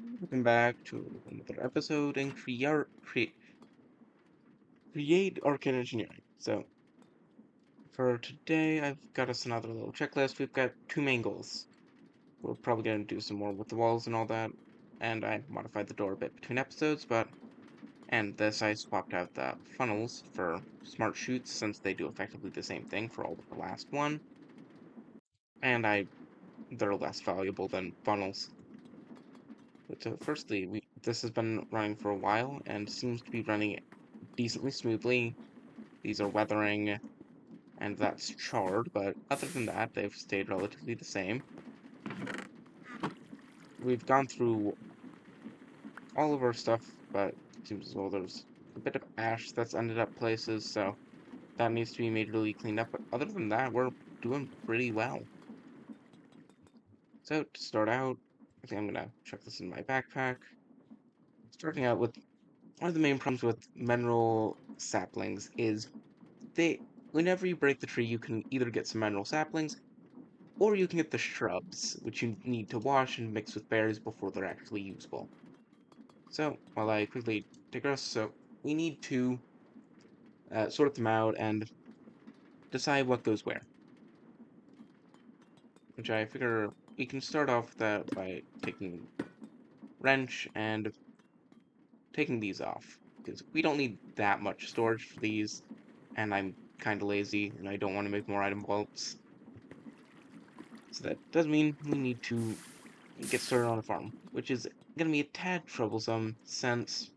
Welcome back to another episode in create Arcane Engineering. So for today, I've got us another little checklist. We've got two main goals. We're probably going to do some more with the walls and all that, and I modified the door a bit between episodes, and this I swapped out the funnels for smart chutes since they do effectively the same thing for all but the last one, and they're less valuable than funnels. But so firstly, this has been running for a while and seems to be running decently smoothly. These are weathering, and that's charred, but other than that, they've stayed relatively the same. We've gone through all of our stuff, but it seems as though there's a bit of ash that's ended up places, so that needs to be majorly cleaned up. But other than that, we're doing pretty well. So to start out, I think I'm gonna check this in my backpack. Starting out with one of the main problems with mineral saplings is whenever you break the tree, you can either get some mineral saplings or you can get the shrubs, which you need to wash and mix with berries before they're actually usable. So, while I quickly digress, so we need to sort them out and decide what goes where. Which I figure we can start off with that by taking wrench and taking these off. Because we don't need that much storage for these, and I'm kind of lazy, and I don't want to make more item vaults. So that does mean we need to get started on a farm, which is going to be a tad troublesome since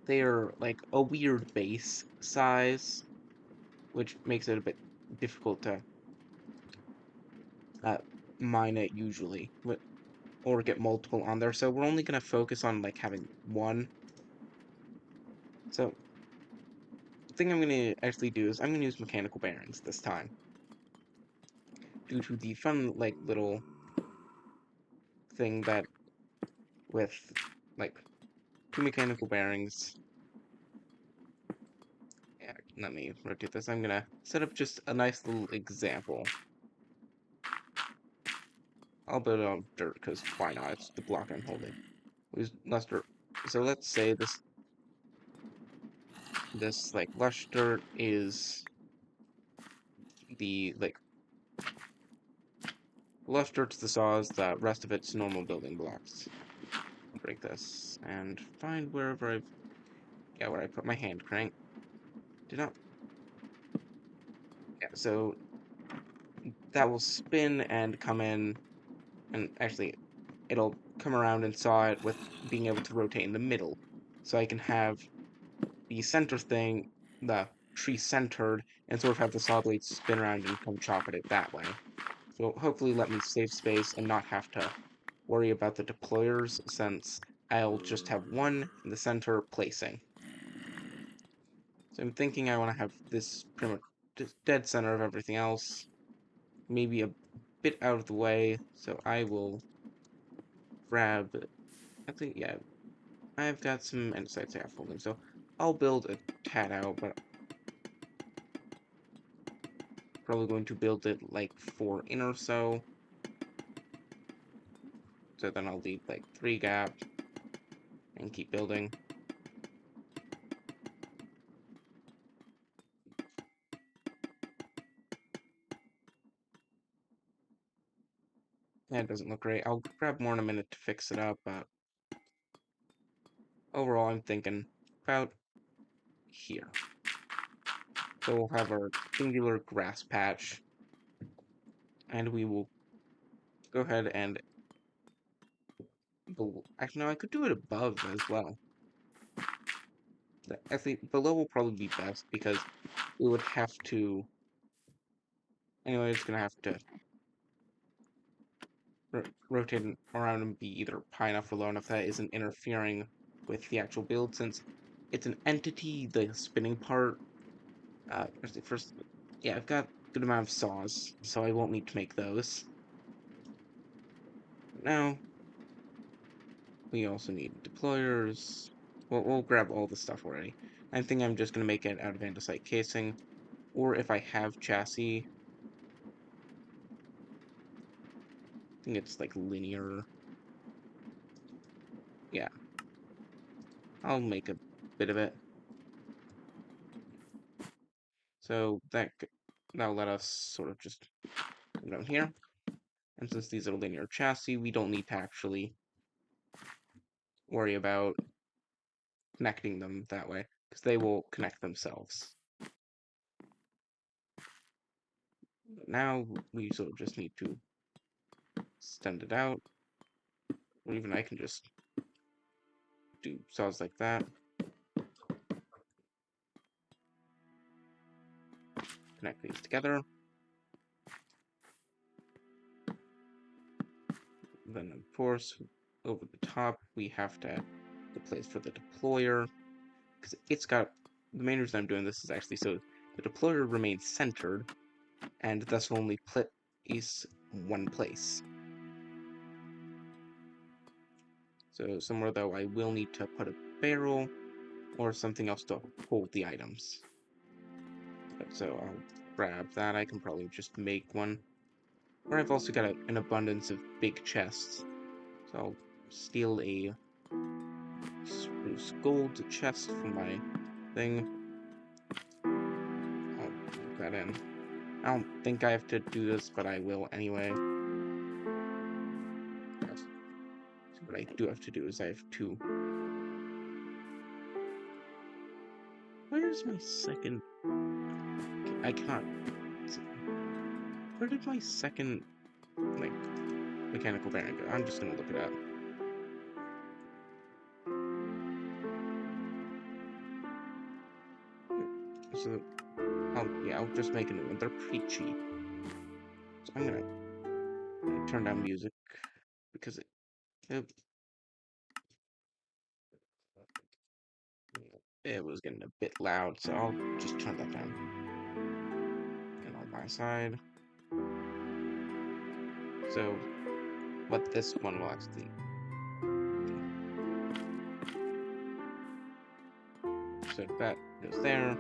they are like a weird base size, which makes it a bit difficult to uh, mine it usually, or get multiple on there. So we're only going to focus on like having one. So the thing I'm going to actually do is I'm going to use mechanical bearings this time, due to the fun like little thing that with like two mechanical bearings. Yeah, let me rotate this. I'm gonna set up just a nice little example. I'll build it on dirt, because why not? It's the block I'm holding. Use less dirt. So let's say this like lush dirt is the like lush dirt's the saws, the rest of it's normal building blocks. I'll break this and find wherever where I put my hand crank. Did not Yeah, so that will spin and come in, and actually it'll come around and saw it with being able to rotate in the middle. So I can have the center thing, the tree centered, and sort of have the saw blades spin around and come chop at it that way. So hopefully let me save space and not have to worry about the deployers, since I'll just have one in the center placing. So I'm thinking I want to have this pretty much just dead center of everything else, maybe a bit out of the way, so I will grab, I think, yeah, I've got some andesite scaffolding, so I'll build a tad out, but probably going to build it like 4 in or so. So then I'll leave like 3 gaps and keep building. That doesn't look great. I'll grab more in a minute to fix it up, but overall I'm thinking about here. So we'll have our singular grass patch, and we will go ahead and actually no, I could do it above as well. Actually, below will probably be best because we would have to. Anyway, it's gonna have to rotate around and be either high enough or low enough that isn't interfering with the actual build, since it's an entity, the spinning part. First, yeah, I've got a good amount of saws, so I won't need to make those. Now, we also need deployers. We'll grab all the stuff already. I think I'm just going to make it out of andesite casing, or if I have chassis, I think it's like linear. yeah, I'll make a bit of it. So that'll let us sort of just come down here. And since these are linear chassis, we don't need to actually worry about connecting them that way, because they will connect themselves. But now we sort of just need to extend it out, or even I can just do saws like that. Connect these together. Then, of course, over the top, we have to have the place for the deployer, because the main reason I'm doing this is actually so the deployer remains centered, and thus will only place one place. So somewhere, though, I will need to put a barrel or something else to hold the items. So I'll grab that. I can probably just make one. Or I've also got an abundance of big chests. So I'll steal a spruce gold chest from my thing. I'll put that in. I don't think I have to do this, but I will anyway. Yes. So what I do have to do is I have to... Where's my second... I cannot... Where did my second, like, mechanical bearing go? I'm just gonna look it up. So, I'll just make a new one. They're pretty cheap. So I'm gonna turn down music because it was getting a bit loud, so I'll just turn that down. And on my side. So, what this one will actually... So that goes there.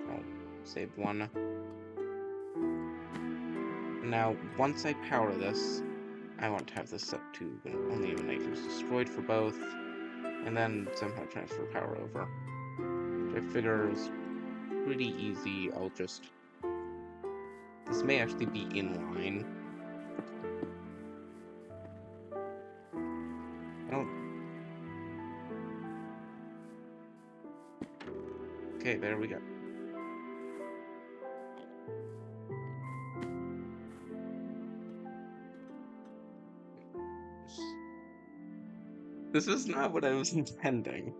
I'll save one. Now, once I power this, I want to have this set to when only emanation is destroyed for both, and then somehow transfer power over. Which I figure is pretty easy. I'll just... This may actually be in line. Oh. Okay, there we go. This is not what I was intending.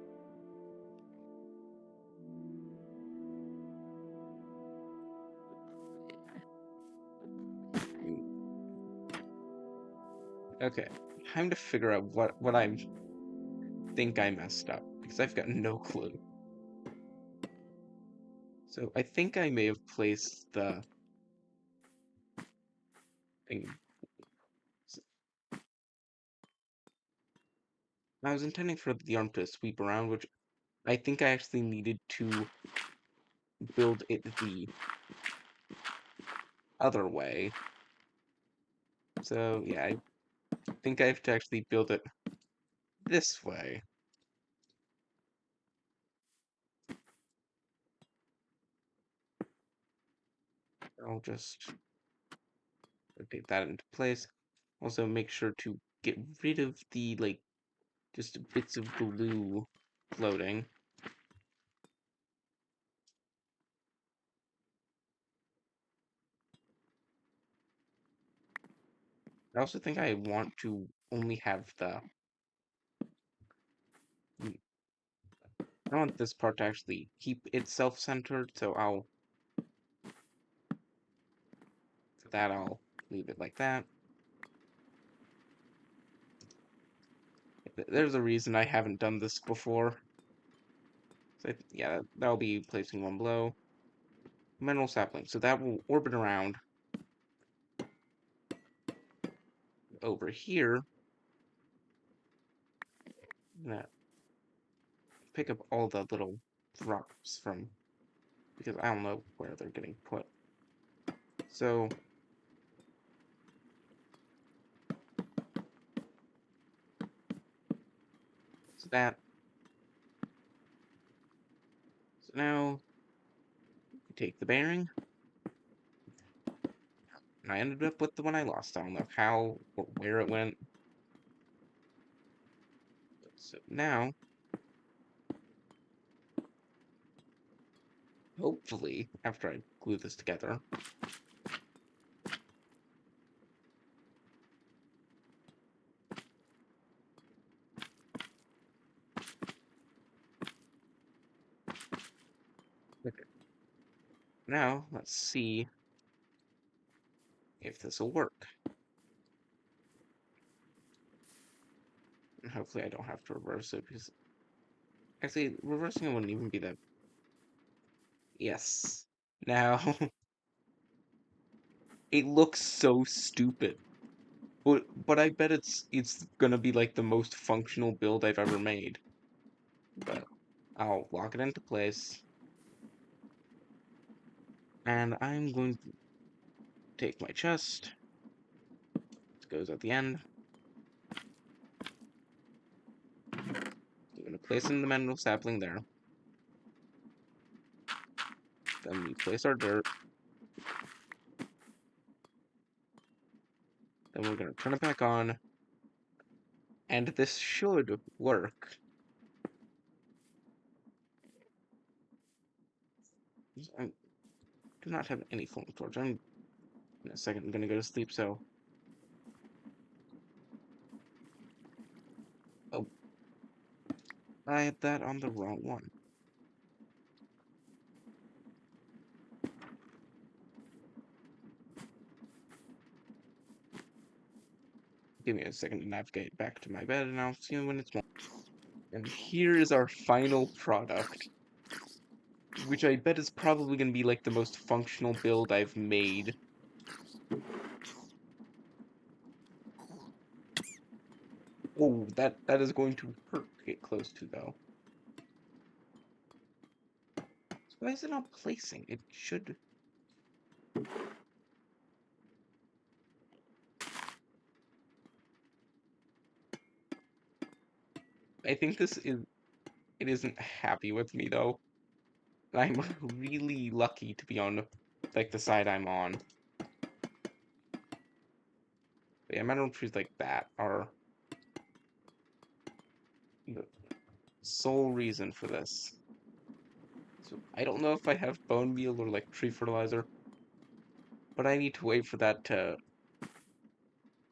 Okay, time to figure out what I think I messed up, because I've got no clue. So I think I may have placed the thing. I was intending for the arm to sweep around, which I think I actually needed to build it the other way. So yeah, I think I have to actually build it this way. I'll just rotate that into place. Also make sure to get rid of the, like, just bits of glue floating. I also think I want to only have I want this part to actually keep itself centered, so I'll leave it like that. There's a reason I haven't done this before. So yeah, that'll be placing one below. Mineral sapling, so that will orbit around over here. I'm gonna pick up all the little drops from, because I don't know where they're getting put. So So that. So now we take the bearing. And I ended up with the one I lost. I don't know how or where it went. So now, hopefully, after I glue this together, okay. Now let's see if this will work. And hopefully I don't have to reverse it because actually reversing it wouldn't even be that. Yes. Now it looks so stupid. But I bet it's gonna be like the most functional build I've ever made. But I'll lock it into place. And I'm going to take my chest. It goes at the end. I'm gonna place in the mineral sapling there. Then we place our dirt. Then we're gonna turn it back on. And this should work. I do not have any flame torch. I'm in a second gonna go to sleep, so. Oh, I had that on the wrong one. Give me a second to navigate back to my bed, and I'll see you when it's morning. And here is our final product, which I bet is probably going to be like the most functional build I've made. Oh, that is going to hurt to get close to, though. So why is it not placing? It should. I think it isn't happy with me, though. I'm really lucky to be on, like, the side I'm on. But yeah, metal trees like that are the sole reason for this. So I don't know if I have bone meal or like tree fertilizer, but I need to wait for that to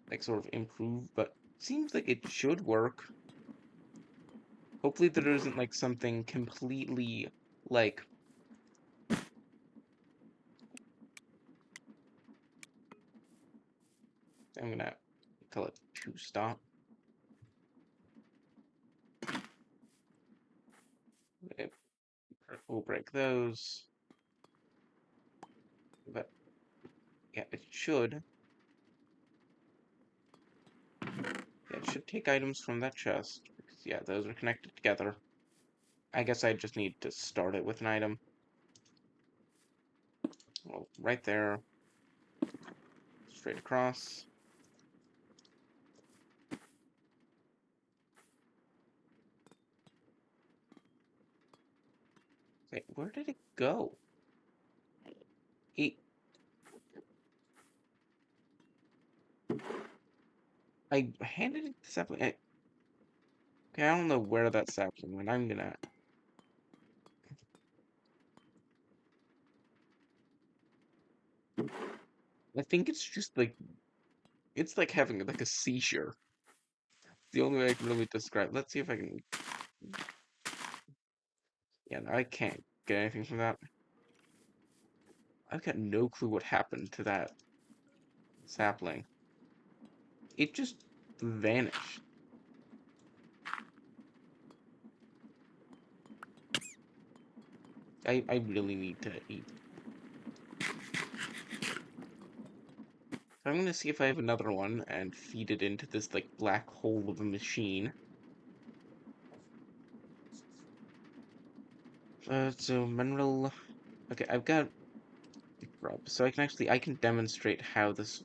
like sort of improve. But seems like it should work. Hopefully there isn't like something completely like I'm gonna tell it to stop. We'll break those. But yeah, it should. Yeah, it should take items from that chest. Because yeah, those are connected together. I guess I just need to start it with an item. Well, right there. Straight across. Wait, where did it go? It, I handed it to sapling. Okay, I don't know where that sapling went. I'm gonna. I think it's just like it's like having like a seizure. The only way I can really describe. Let's see if I can. Yeah, no, I can't get anything from that. I've got no clue what happened to that sapling. It just vanished. I really need to eat. So I'm gonna see if I have another one and feed it into this like black hole of a machine. So Menril. Okay, I've got grub, so I can demonstrate how this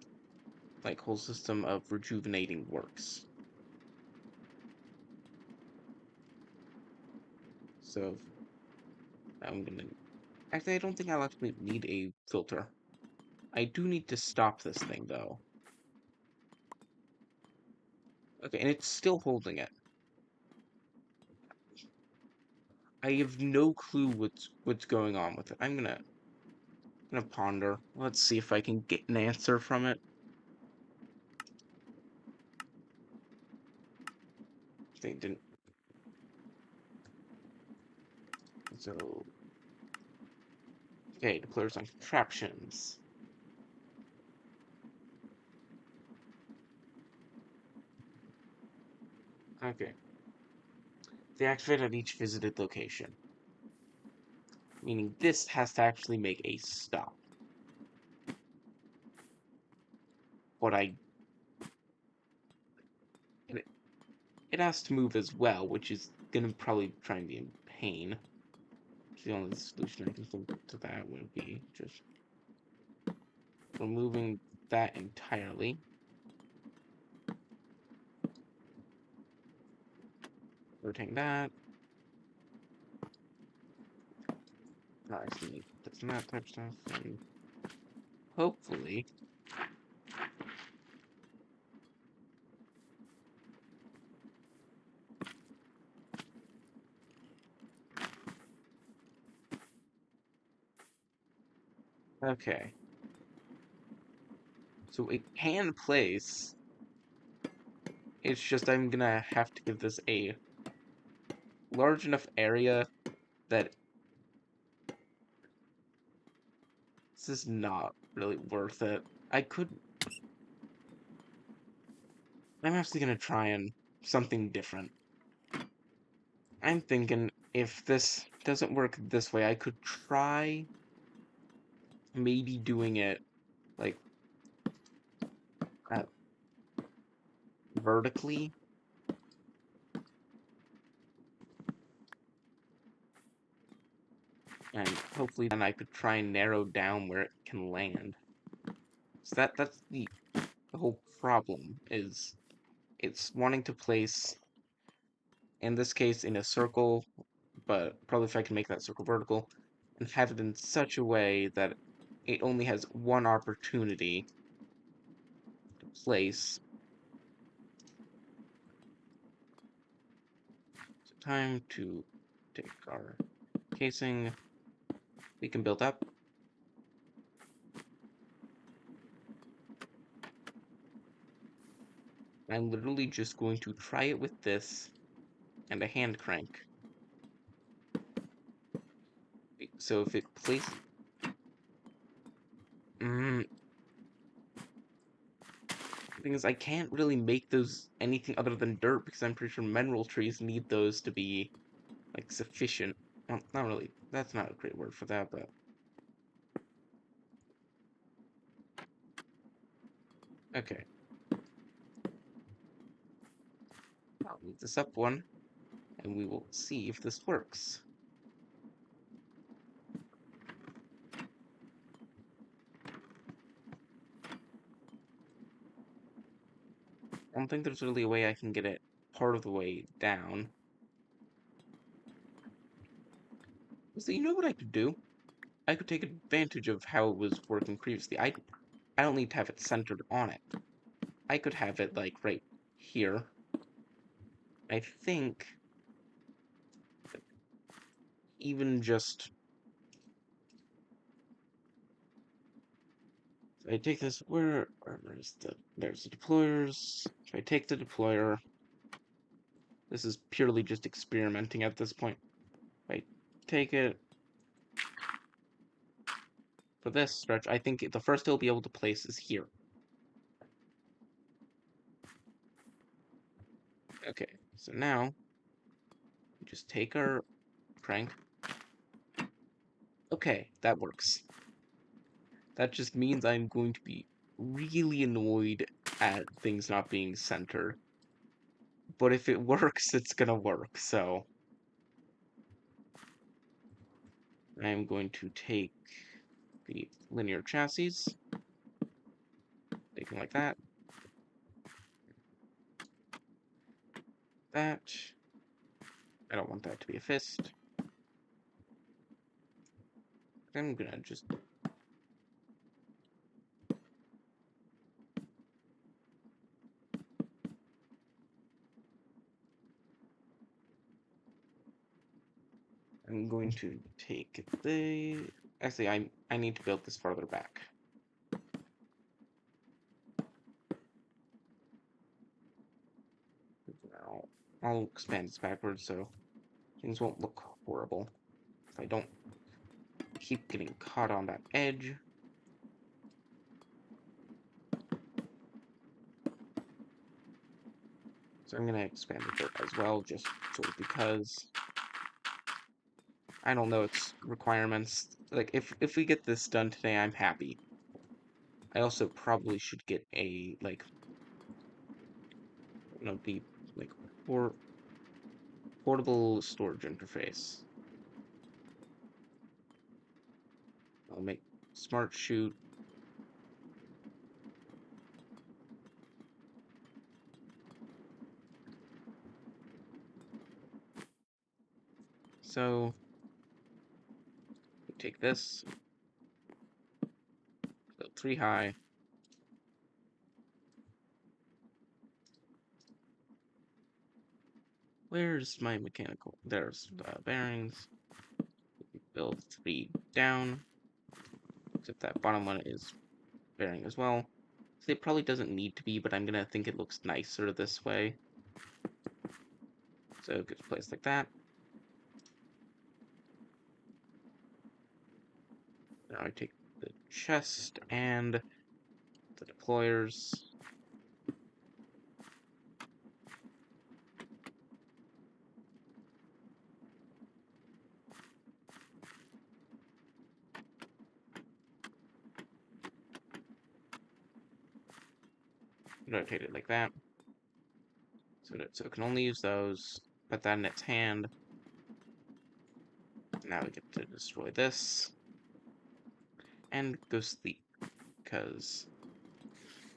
like whole system of rejuvenating works. So I'm gonna... Actually, I don't think I'll actually need a filter. I do need to stop this thing, though. Okay, and it's still holding it. I have no clue what's going on with it. I'm gonna ponder. Let's see if I can get an answer from it. They didn't. So, okay, deployers on contraptions. Okay. They activate at each visited location. Meaning this has to actually make a stop. But it, it has to move as well, which is gonna probably try and be in pain. The only solution I can think to that would be just removing that entirely. Rotating that. Actually, that's not that type of stuff. And hopefully, okay. So it can place. It's just I'm gonna have to give this a large enough area that this is not really worth it. I could. I'm actually gonna try and something different. I'm thinking if this doesn't work this way, I could try maybe doing it like uh, vertically, and hopefully then I could try and narrow down where it can land. So that's the whole problem is it's wanting to place, in this case, in a circle, but probably if I can make that circle vertical, and have it in such a way that it only has one opportunity to place. So time to take our casing. We can build up. I'm literally just going to try it with this and a hand crank. So if it places... The thing is, I can't really make those anything other than dirt because I'm pretty sure mineral trees need those to be, like, sufficient. Well, not really. That's not a great word for that, but... Okay. I'll move this up one, and we will see if this works. I don't think there's really a way I can get it part of the way down. So you know what I could do? I could take advantage of how it was working previously. I don't need to have it centered on it. I could have it, like, right here. I think even just... If I take this, there's the deployers. If I take the deployer, this is purely just experimenting at this point. If I take it for this stretch, I think the first it'll be able to place is here. Okay, so now we just take our crank. Okay, that works. That just means I'm going to be really annoyed at things not being centered. But if it works, it's gonna work, so... I'm going to take the linear chassis, take them like that. That. I don't want that to be a fist. I'm gonna just... I'm going to take the... Actually, I need to build this farther back. Now, I'll expand this backwards so things won't look horrible. If I don't keep getting caught on that edge. So I'm gonna expand the dirt as well, just sort of because I don't know its requirements. Like if we get this done today, I'm happy. I also probably should get a like the like por portable storage interface. I'll make smart chute. So we take this, build 3 high. Where's my mechanical? There's bearings. Build 3 down. Except that bottom one is bearing as well. So it probably doesn't need to be, but I'm gonna think it looks nicer this way. So it gets placed like that. Now I take the chest and the deployers. Rotate it like that. So it can only use those. Put that in its hand. Now we get to destroy this. And go sleep. Because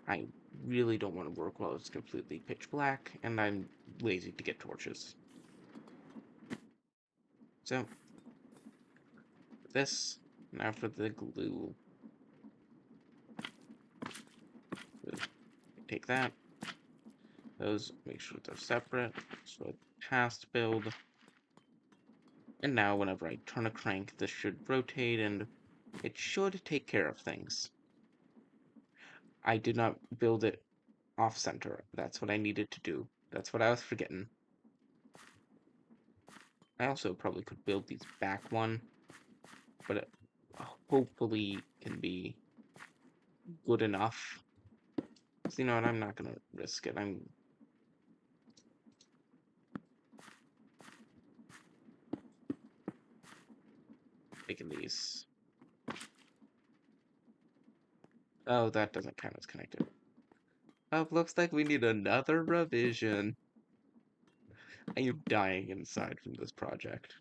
I really don't want to work while it's completely pitch black. And I'm lazy to get torches. So, this. Now for the glue. Take that. Those, make sure they're separate. So it has to build. And now whenever I turn a crank, this should rotate and it should take care of things. I did not build it off-center. That's what I needed to do. That's what I was forgetting. I also probably could build these back one, but it hopefully can be good enough. So you know what, I'm not gonna risk it. I'm making these. Oh, that doesn't count as connected. Oh, looks like we need another revision. I am dying inside from this project.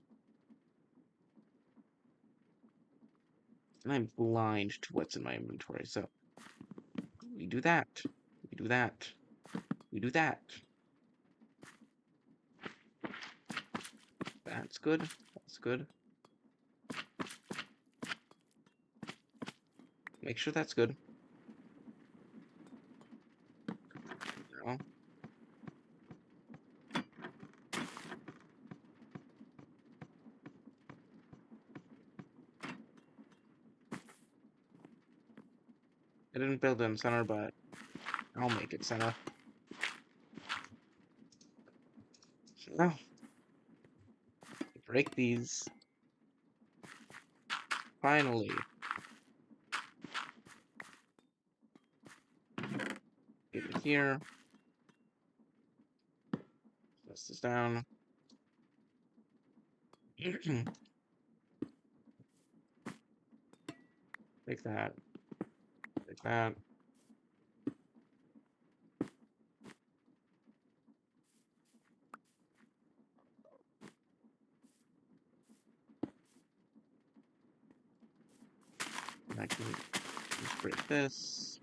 And I'm blind to what's in my inventory, so we do that. We do that. We do that. That's good. That's good. Make sure that's good. No. I didn't build it in center, but I'll make it center. No. Break these. Finally. Get it here. Press this down. Take that. Take that. I can just break this.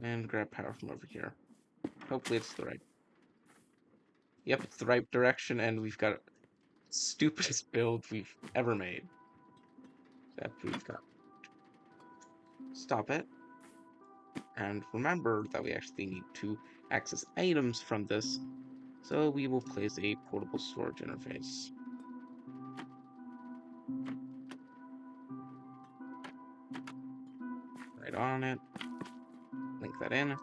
And grab power from over here. Hopefully it's the right. Yep, it's the right direction, and we've got stupidest build we've ever made. That we've got. Stop it. And remember that we actually need to access items from this, so we will place a portable storage interface. Right on it. Link that in.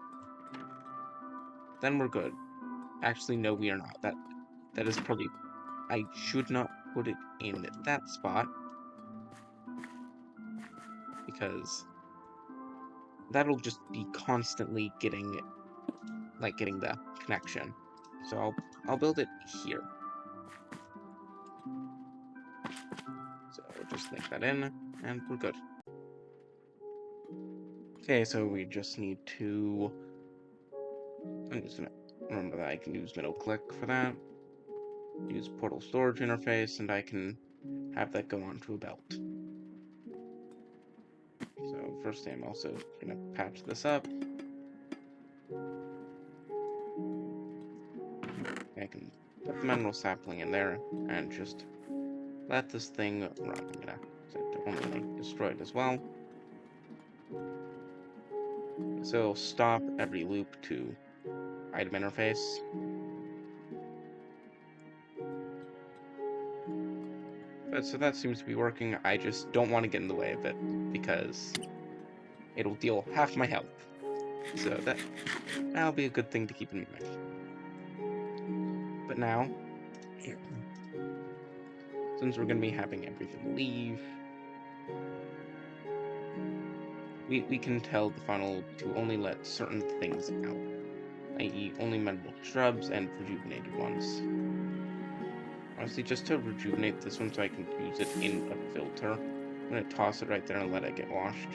Then we're good. Actually, no, we are not. That is probably... I should not put it in that spot, because that'll just be constantly getting the connection. So I'll build it here. So just link that in, and we're good. Okay, so we just need to... I'm just gonna remember that I can use middle click for that. Use portal storage interface, and I can have that go onto a belt. So first I'm also gonna patch this up. I can put the mineral sapling in there and just let this thing run. I'm gonna set it to only destroyed as well. So it'll stop every loop to item interface. But so that seems to be working. I just don't want to get in the way of it because it'll deal half my health. So that'll be a good thing to keep in mind. But now, since we're going to be having everything leave, we can tell the funnel to only let certain things out, i.e. only mineral shrubs and rejuvenated ones. Honestly, just to rejuvenate this one so I can use it in a filter, I'm going to toss it right there and let it get washed.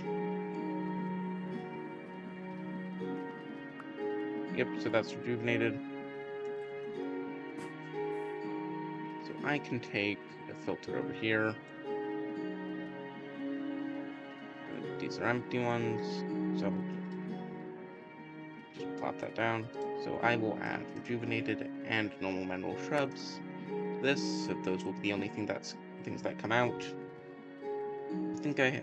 Yep, so that's rejuvenated. So I can take a filter over here. These are empty ones, so just plop that down. So I will add rejuvenated and normal mineral shrubs to this, so those will be the only things that come out. I think I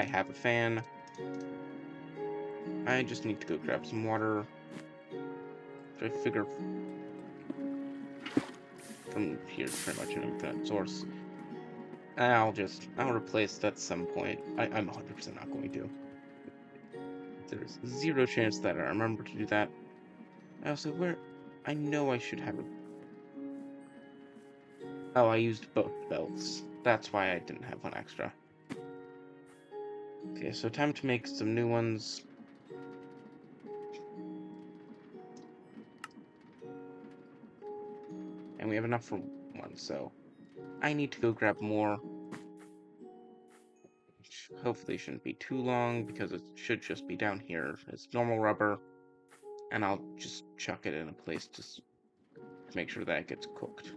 have a fan. I just need to go grab some water. I figure from here is pretty much an infinite source. I'll replace that at some point. I'm 100% not going to. There's zero chance that I remember to do that. I know I should have a... Oh, I used both belts. That's why I didn't have one extra. Okay, so time to make some new ones. And we have enough for one, so I need to go grab more. Which hopefully shouldn't be too long, because it should just be down here. It's normal rubber. And I'll just chuck it in a place to make sure that it gets cooked.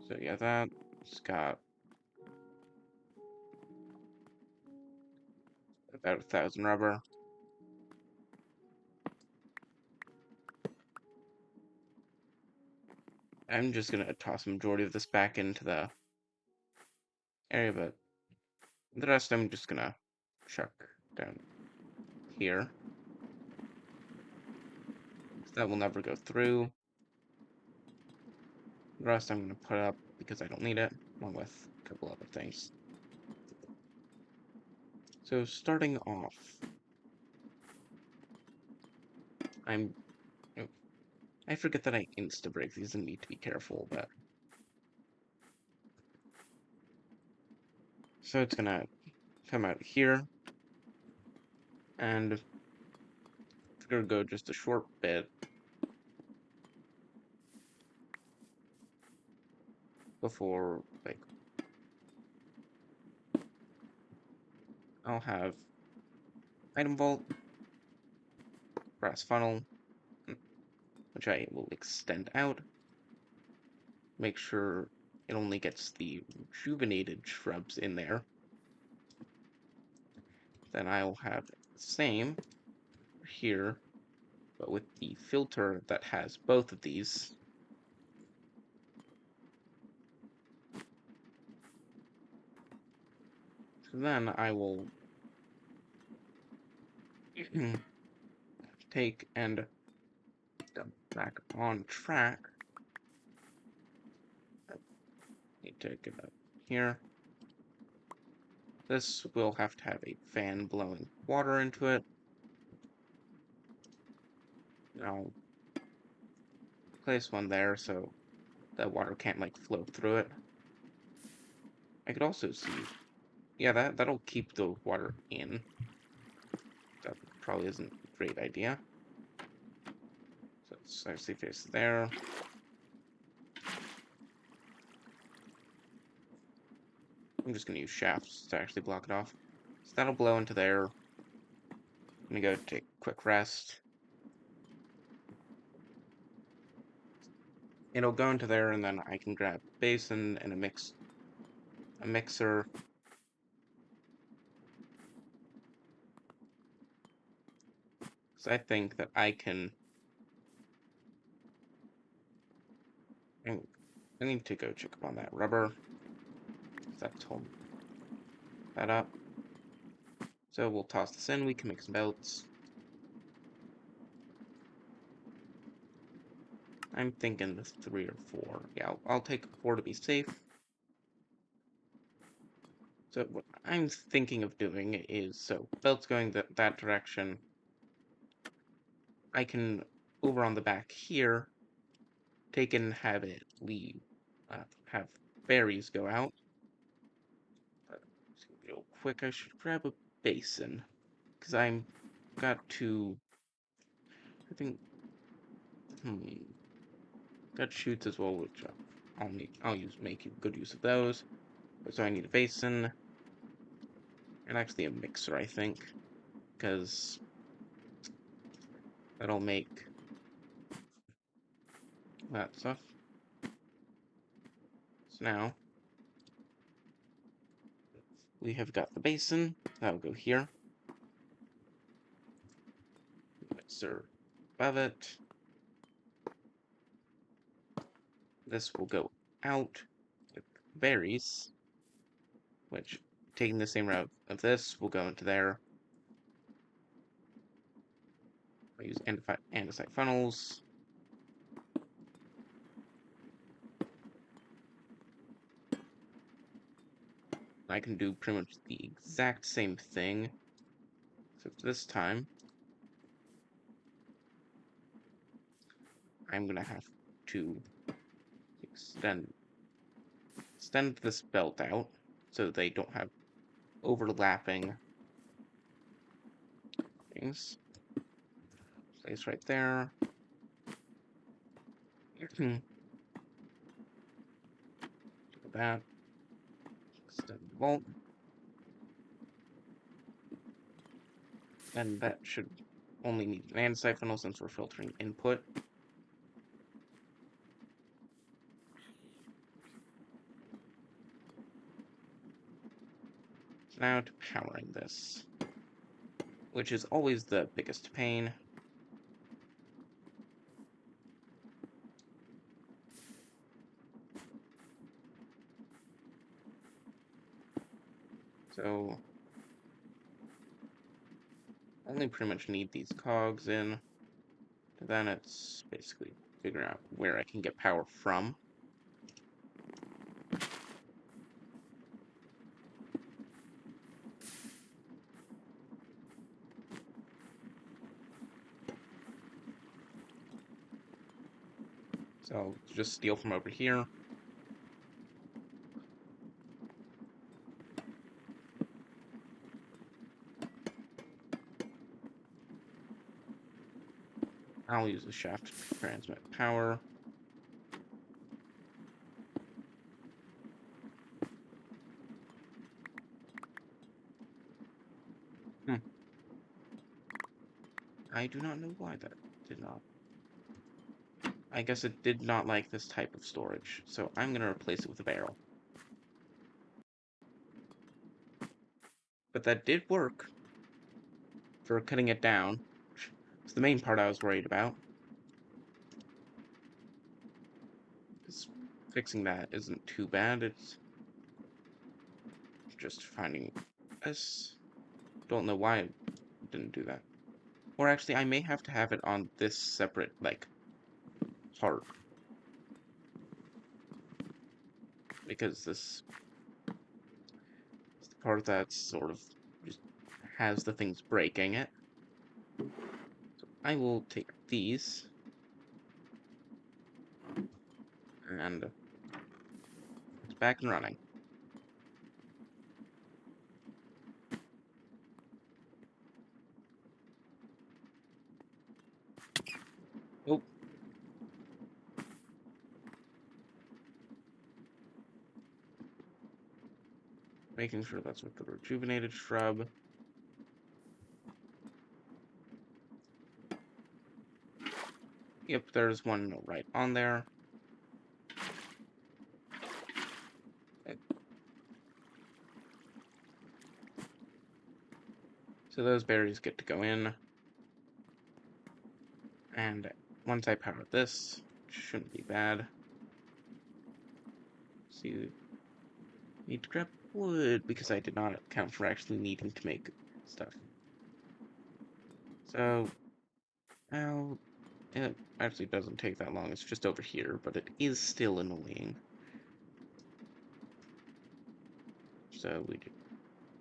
So yeah, that's got about 1,000 rubber. I'm just gonna toss the majority of this back into the area, but the rest I'm just gonna chuck down here. That will never go through. The rest I'm gonna put up because I don't need it, along with a couple other things. So starting off, I forget that I insta-break these and need to be careful, but... So it's gonna come out here, and we're gonna go just a short bit before, like, I'll have item vault, brass funnel, which I will extend out. Make sure it only gets the rejuvenated shrubs in there. Then I'll have the same here, but with the filter that has both of these. Then I will take and dump back on track. Need to get up here. This will have to have a fan blowing water into it. I'll place one there so that water can't like flow through it. I could also see, yeah, that'll keep the water in. That probably isn't a great idea. So it's actually face there. I'm just gonna use shafts to actually block it off. So that'll blow into there. I'm gonna go take a quick rest. It'll go into there, and then I can grab a basin and a mixer. So I think that I need to go check up on that rubber. That's holding that up. So we'll toss this in. We can make some belts. I'm thinking this 3 or 4. Yeah, I'll take 4 to be safe. So what I'm thinking of doing is, so belts going that direction. I can, over on the back here, take and have it leave, have berries go out. But real quick, I should grab a basin, because I'm got to, I think, got shoots as well, which I'll make good use of those. So I need a basin, and actually a mixer, I think, because that'll make that stuff. So now, we have got the basin, that'll go here. Mixer above it. This will go out with berries, which, taking the same route of this, will go into there. I'll use andesite funnels. I can do pretty much the exact same thing, except this time, I'm gonna have to extend this belt out so they don't have overlapping things. Place right there. Do that. Extend the bolt. And that should only need an andesite funnel since we're filtering input. So now to powering this, which is always the biggest pain. So only pretty much need these cogs in. Then it's basically figuring out where I can get power from. So I'll just steal from over here. I'll use a shaft to transmit power. I do not know why that did not. I guess it did not like this type of storage, so I'm going to replace it with a barrel. But that did work for cutting it down. It's the main part I was worried about. Because fixing that isn't too bad, it's just finding this. Don't know why I didn't do that. Or actually, I may have to have it on this separate, like, part. Because this is the part that sort of just has the things breaking it. So I will take these. And it's back and running. Oh, making sure that's with the rejuvenated shrub. Yep, there's one right on there. So those berries get to go in. And once I power this, shouldn't be bad. See, need to grab wood because I did not account for actually needing to make stuff. So now it actually doesn't take that long. It's just over here, but it is still annoying. So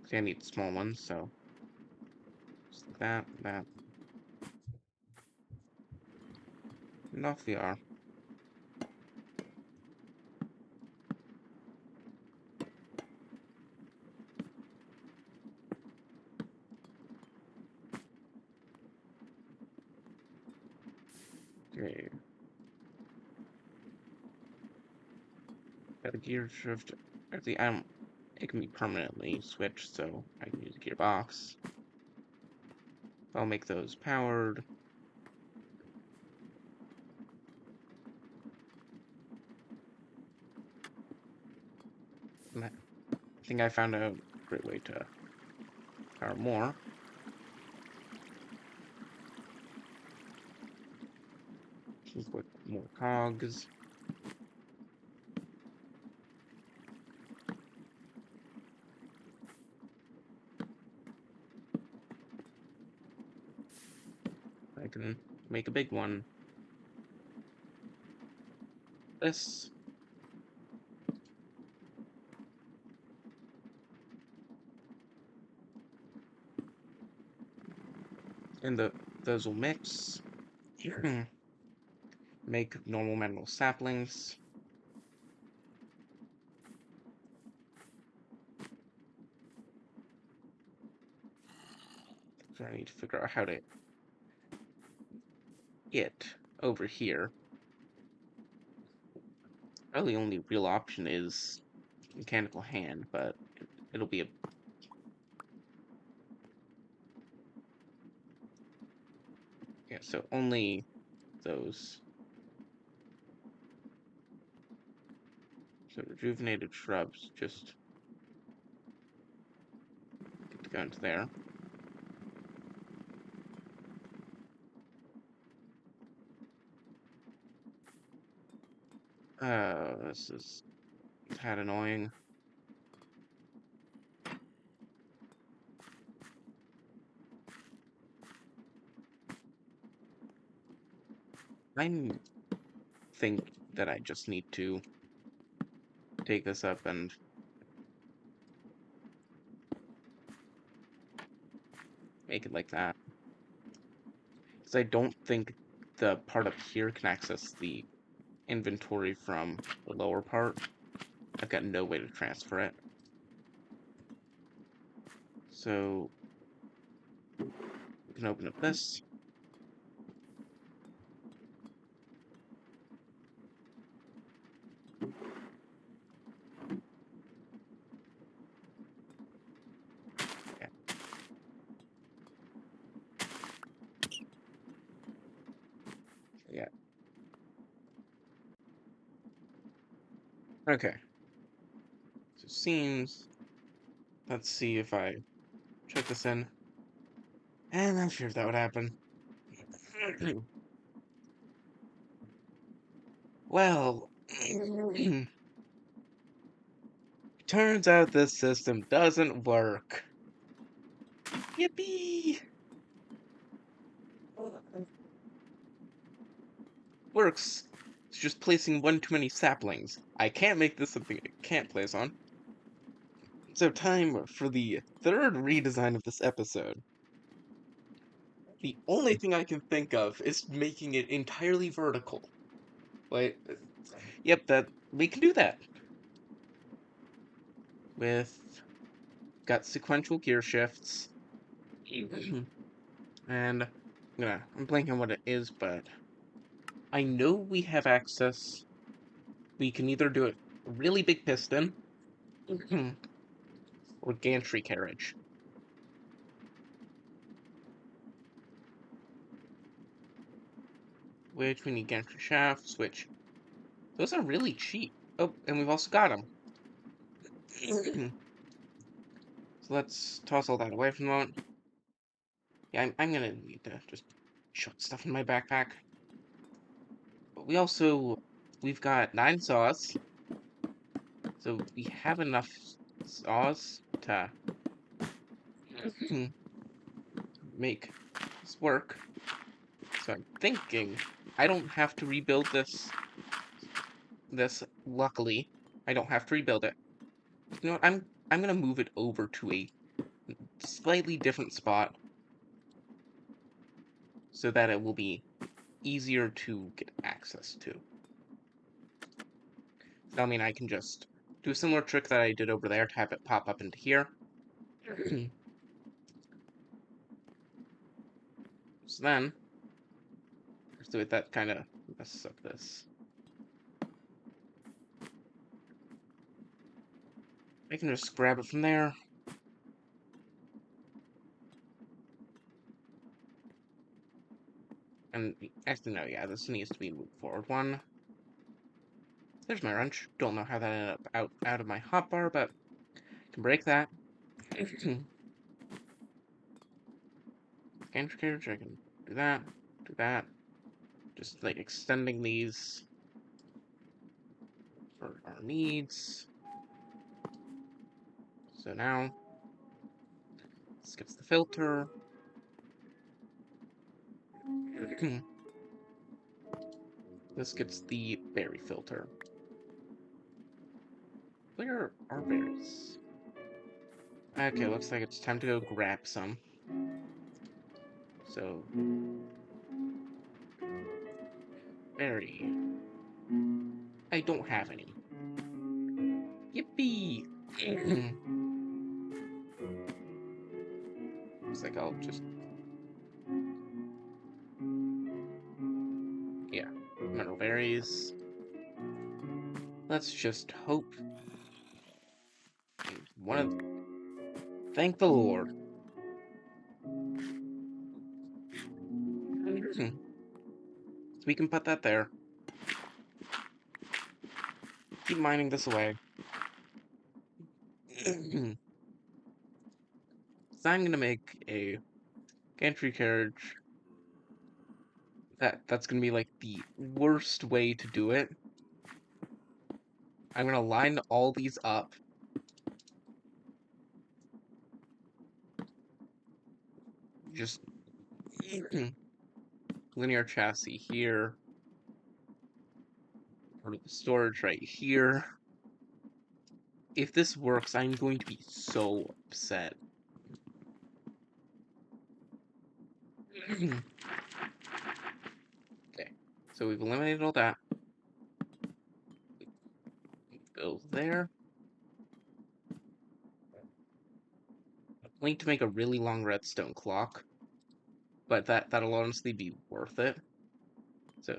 see, I need small ones, so just that, and off we are. Okay. Got a gear shift. Actually, I don't. It can be permanently switched, so I can use a gearbox. I'll make those powered. I think I found a great way to power more. With more cogs. I can make a big one. This. And those will mix. Make normal mineral saplings. So I need to figure out how to get over here. Probably the only real option is mechanical hand, but it'll be a... Yeah, so only those. So rejuvenated shrubs just get to go into there. This is a tad annoying. I think that I just need to take this up and make it like that. Because I don't think the part up here can access the inventory from the lower part. I've got no way to transfer it. So we can open up this. Yeah. Yeah. Okay. So seems. Let's see if I check this in. And I'm sure that would happen. Well, turns out this system doesn't work. Yippee! Works. It's just placing one too many saplings. I can't make this something I can't place on. So time for the third redesign of this episode. The only thing I can think of is making it entirely vertical. Wait, yep, that we can do that. With got sequential gear shifts. And I'm blanking on what it is, but I know we have access. We can either do it a really big piston or gantry carriage. Which we need gantry shafts, which those are really cheap. Oh, and we've also got them. So let's toss all that away for the moment. Yeah, I'm gonna need to just chuck stuff in my backpack. But we've got 9 saws, so we have enough saws to make this work. So I'm thinking I don't have to rebuild this luckily. I don't have to rebuild it. You know what? I'm gonna move it over to a slightly different spot so that it will be easier to get access to. So, I mean, I can just do a similar trick that I did over there to have it pop up into here. So then, so that kind of messes up this. I can just grab it from there. And actually, no, yeah, this needs to be moved forward one. There's my wrench. Don't know how that ended up out of my hotbar, but I can break that. Gantry carriage, I can do that, do that. Just like extending these for our needs. So now, this gets the filter. This gets the berry filter. Where are berries? Okay, looks like it's time to go grab some. So, berry. I don't have any. Yippee! Looks like I'll just... Yeah, mineral berries. Let's just hope. One of... Thank the Lord. So we can put that there. Keep mining this away. So I'm gonna make a gantry carriage. That's gonna be like the worst way to do it. I'm gonna line all these up. Just linear chassis here. Storage right here. If this works, I'm going to be so upset. Okay, so we've eliminated all that. Go there. Link to make a really long redstone clock, but that'll honestly be worth it. So,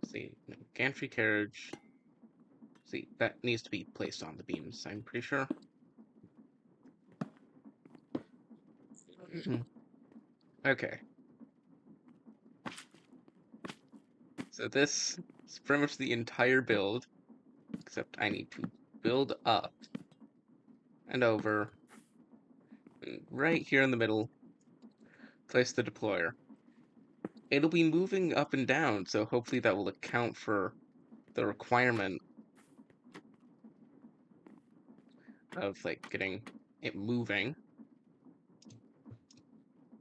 see, gantry carriage. See, that needs to be placed on the beams, I'm pretty sure. Okay. So this is pretty much the entire build, except I need to build up and over, and right here in the middle, place the deployer. It'll be moving up and down, so hopefully that will account for the requirement of, like, getting it moving.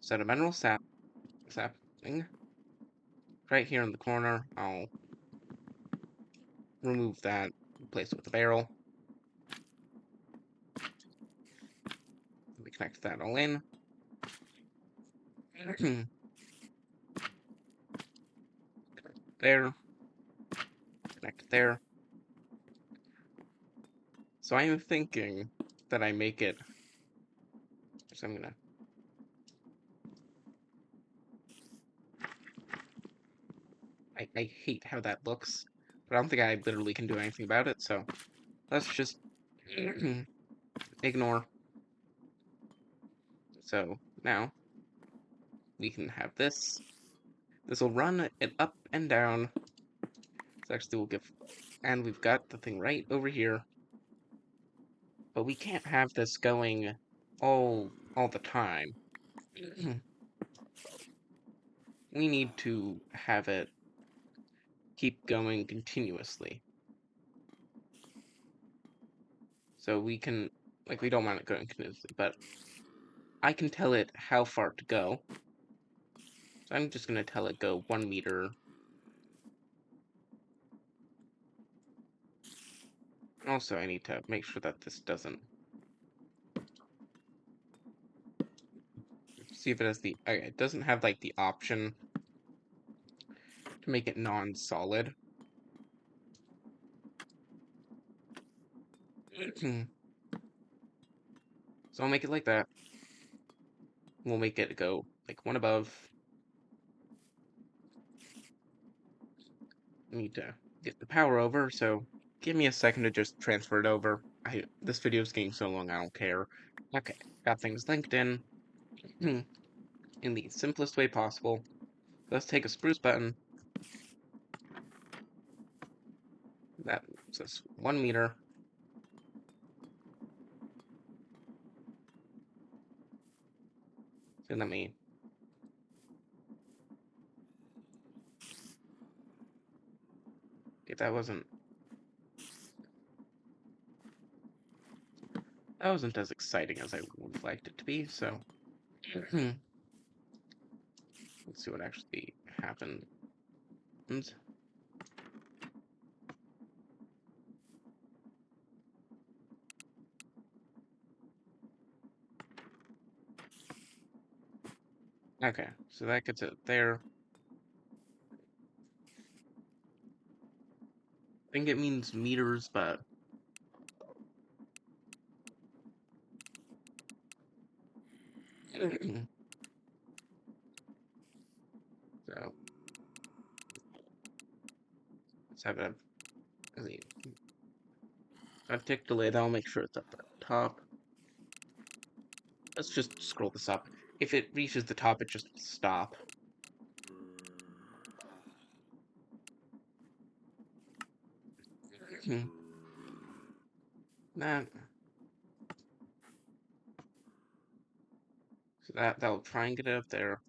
set a mineral sapling right here in the corner. I'll remove that, replace it with a barrel. We connect that all in. There. Connect there. So I am thinking that I make it. So I'm gonna. I hate how that looks, but I don't think I literally can do anything about it. So let's just ignore. So now we can have this. This will run it up and down. So actually we'll give, and we've got the thing right over here. But we can't have this going all the time. We need to have it keep going continuously. So we can, like, we don't want it going continuously, but I can tell it how far to go. So I'm just going to tell it go 1 meter. Also, I need to make sure that this doesn't. See if it has the. Okay, it doesn't have, like, the option to make it non-solid. So I'll make it like that. We'll make it go, like, one above. I need to get the power over, so give me a second to just transfer it over. This video is getting so long, I don't care. Okay, got things linked in in the simplest way possible. Let's take a spruce button. That says 1 meter. So let me. If that wasn't. That wasn't as exciting as I would have liked it to be, so. Let's see what actually happened. Okay, so that gets it there. I think it means meters, but. So. Let's have a tick delay. That'll make sure it's up at the top. Let's just scroll this up. If it reaches the top, it just stop. That. So that'll try and get it up there.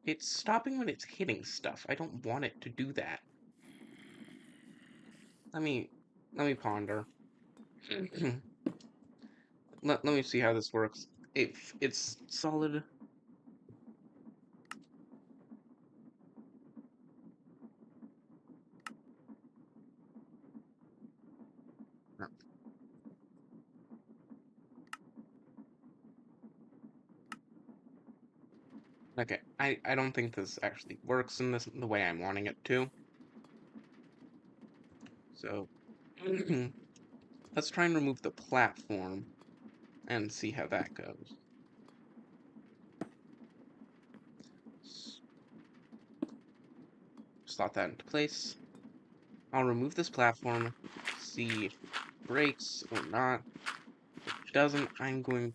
It's stopping when it's hitting stuff. I don't want it to do that. Let me ponder. Let me see how this works. If it's solid. No. Okay, I don't think this actually works in the way I'm wanting it to. So let's try and remove the platform and see how that goes. Slot that into place. I'll remove this platform, see if it breaks or not. If it doesn't, I'm going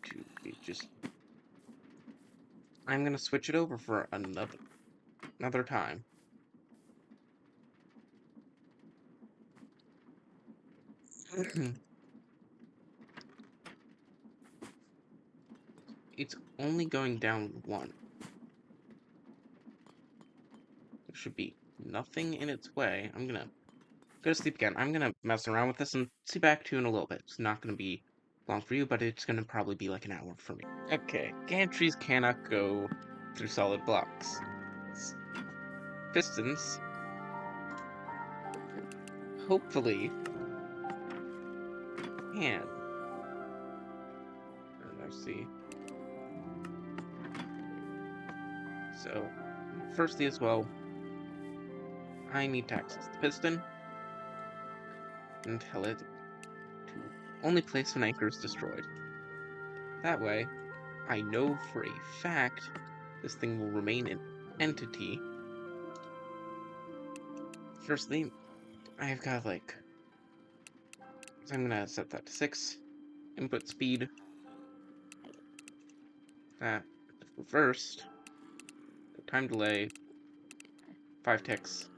to switch it over for another time. It's only going down 1. There should be nothing in its way. I'm gonna go to sleep again. I'm gonna mess around with this and see back to you in a little bit. It's not gonna be long for you, but it's gonna probably be like an hour for me. Okay, gantries cannot go through solid blocks. Pistons, hopefully, can. Let's see. So, firstly as well, I need to access the piston and tell it to only place when anchor is destroyed. That way, I know for a fact this thing will remain an entity. Firstly, I've got like, so I'm gonna set that to 6. Input speed, that reversed, time delay, 5 ticks.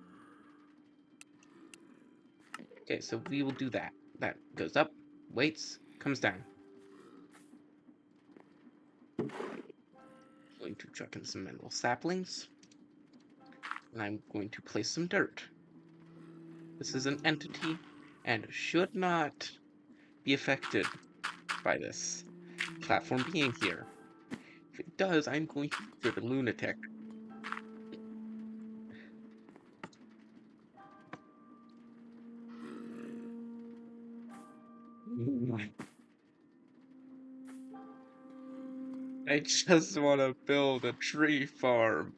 Okay, so we will do that. That goes up, waits, comes down. Going to chuck in some mineral saplings, and I'm going to place some dirt. This is an entity and should not be affected by this platform being here. If it does, I'm going to be a lunatic. I just want to build a tree farm.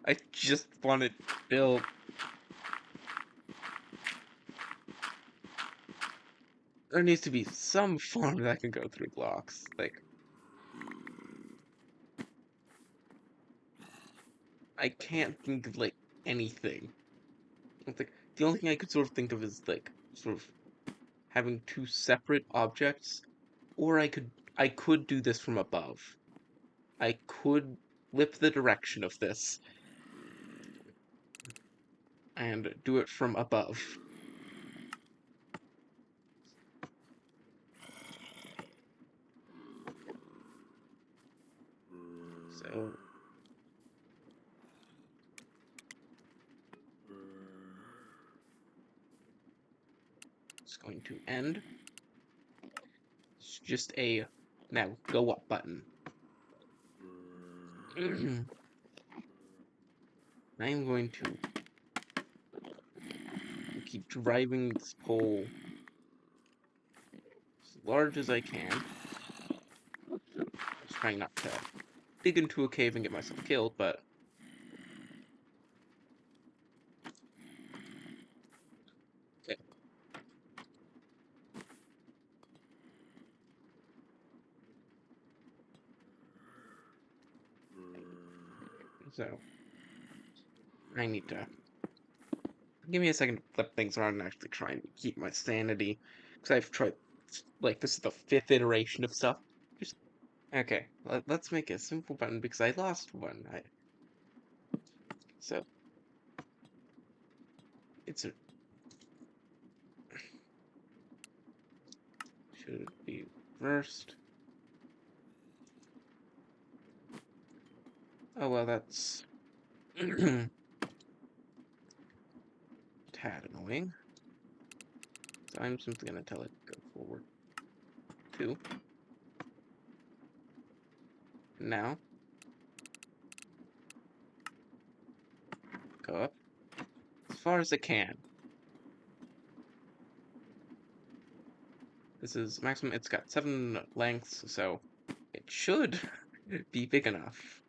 I just want it built. There needs to be some farm that can go through blocks. Like, I can't think of, like, anything. It's like, the only thing I could sort of think of is, like, sort of having 2 separate objects, or I could do this from above. I could flip the direction of this and do it from above. So it's going to end. It's just a now go up button. I'm going to keep driving this pole as large as I can. Just trying not to dig into a cave and get myself killed, but okay. So I need to give me a second to flip things around and actually try and keep my sanity, because I've tried, like, this is the 5th iteration of stuff. Just okay. Let's make a simple button because I lost one. So it's a should it be reversed? Oh well, that's tad annoying. So I'm simply gonna tell it to go forward 2. Now go up as far as it can. This is maximum. It's got 7 lengths, so it should be big enough.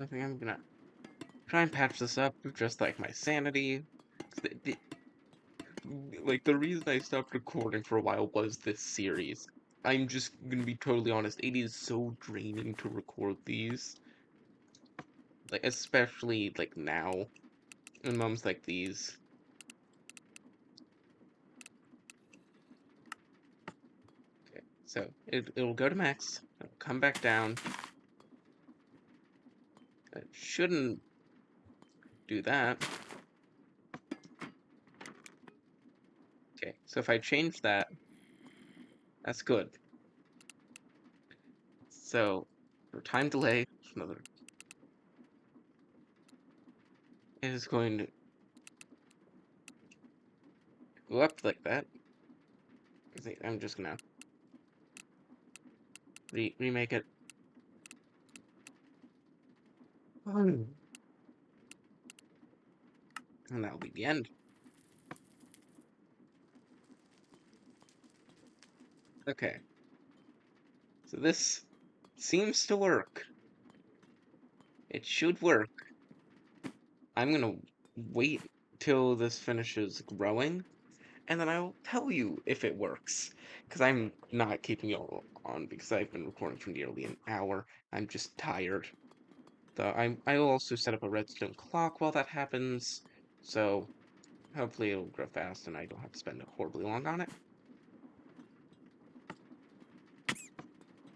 I think I'm gonna try and patch this up, just like my sanity. Like, the reason I stopped recording for a while was this series. I'm just gonna be totally honest, it is so draining to record these. Like, especially, like, now, in moments like these. Okay, so, it'll go to max, it'll come back down. It shouldn't do that. Okay, so if I change that, that's good. So for time delay, another it is going to go up like that. I'm just gonna remake it. And that'll be the end. Okay, so this seems to work. It should work. I'm gonna wait till this finishes growing, and then I'll tell you if it works. Because I'm not keeping you all on because I've been recording for nearly an hour. I'm just tired. I'll also set up a redstone clock while that happens, so hopefully it'll grow fast and I don't have to spend horribly long on it.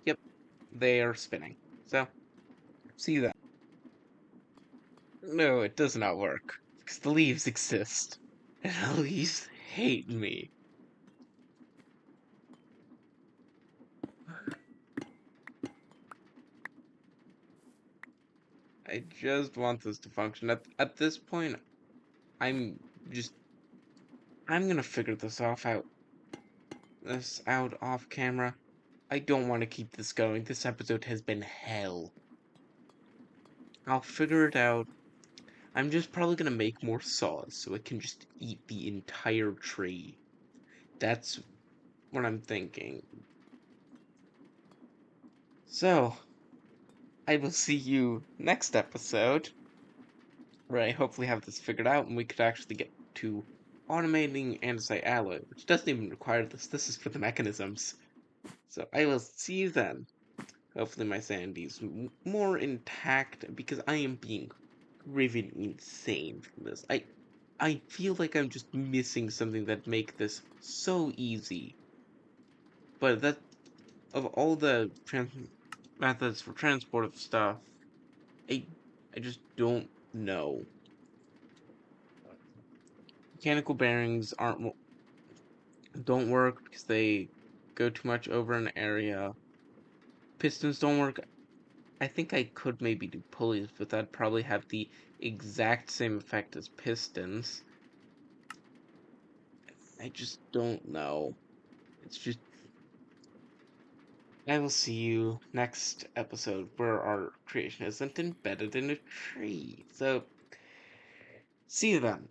Yep, they are spinning. So, see you then. No, it does not work. Because the leaves exist. And the leaves hate me. I just want this to function. At this point, I'm just I'm gonna figure this out off camera. I don't want to keep this going. This episode has been hell. I'll figure it out. I'm just probably gonna make more saws so it can just eat the entire tree. That's what I'm thinking. So, I will see you next episode, where I hopefully have this figured out and we could actually get to automating andesite alloy, which doesn't even require this. This is for the mechanisms. So I will see you then. Hopefully my sanity is more intact because I am being driven insane from this. I feel like I'm just missing something that make this so easy. But that of all the methods for transport of stuff, I I just don't know. Mechanical bearings don't work because they go too much over an area. Pistons don't work. I think I could maybe do pulleys, but that'd probably have the exact same effect as pistons. I just don't know. It's just I will see you next episode where our creation isn't embedded in a tree. So see you then.